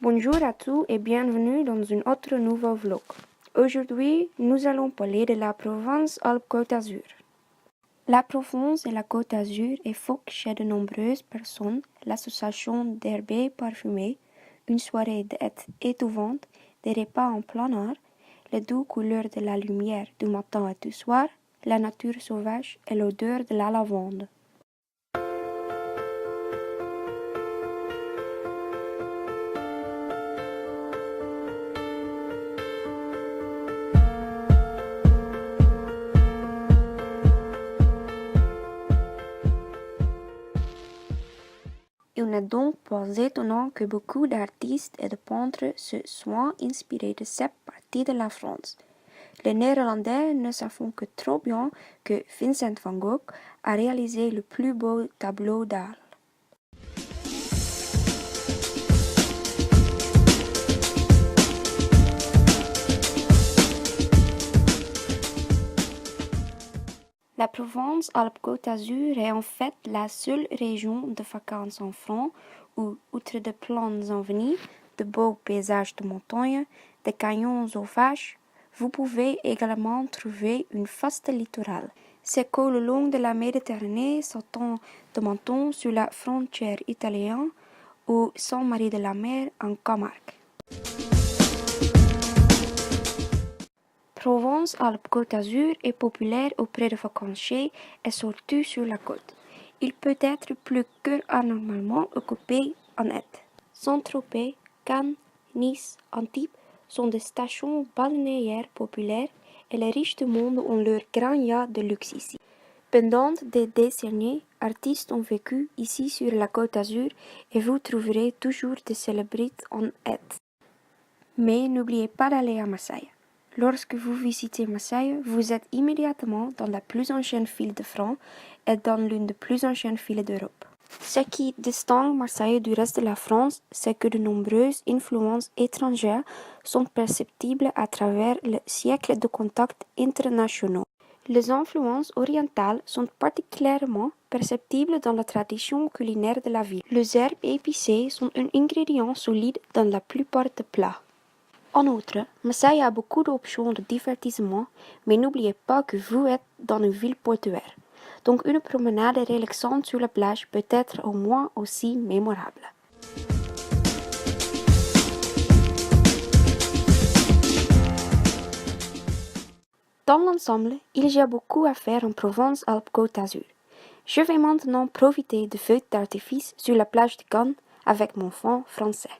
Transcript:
Bonjour à tous et bienvenue dans un autre nouveau vlog. Aujourd'hui, nous allons parler de la Provence-Alpes-Côte d'Azur. La Provence et la Côte d'Azur évoquent chez de nombreuses personnes l'association d'herbes parfumées, une soirée d'être étouffante, des repas en plein air, les douces couleurs de la lumière du matin et du soir, la nature sauvage et l'odeur de la lavande. Il n'est donc pas étonnant que beaucoup d'artistes et de peintres se soient inspirés de cette partie de la France. Les Néerlandais ne savent que trop bien que Vincent van Gogh a réalisé le plus beau tableau d'art. La Provence-Alpes-Côte d'Azur est en fait la seule région de vacances en France où, outre de plantes en venir, de beaux paysages de montagne, des canyons sauvages, vous pouvez également trouver une vaste littoral. C'est que le long de la Méditerranée s'étend de Menton sur la frontière italienne ou Saint-Marie-de-la-Mer en Camargue. Provence-Alpes-Côte d'Azur est populaire auprès des vacanciers et surtout sur la côte. Il peut être plus qu'anormalement occupé en été. Saint-Tropez, Cannes, Nice, Antibes sont des stations balnéaires populaires et les riches du monde ont leur grand yacht de luxe ici. Pendant des décennies, artistes ont vécu ici sur la Côte d'Azur et vous trouverez toujours des célébrités en été. Mais n'oubliez pas d'aller à Marseille. Lorsque vous visitez Marseille, vous êtes immédiatement dans la plus ancienne ville de France et dans l'une des plus anciennes villes d'Europe. Ce qui distingue Marseille du reste de la France, c'est que de nombreuses influences étrangères sont perceptibles à travers le siècle de contacts internationaux. Les influences orientales sont particulièrement perceptibles dans la tradition culinaire de la ville. Les herbes épicées sont un ingrédient solide dans la plupart des plats. En outre, Marseille a beaucoup d'options de divertissement, mais n'oubliez pas que vous êtes dans une ville portuaire. Donc une promenade relaxante sur la plage peut être au moins aussi mémorable. Dans l'ensemble, il y a beaucoup à faire en Provence-Alpes-Côte d'Azur. Je vais maintenant profiter de feux d'artifice sur la plage de Cannes avec mon fond français.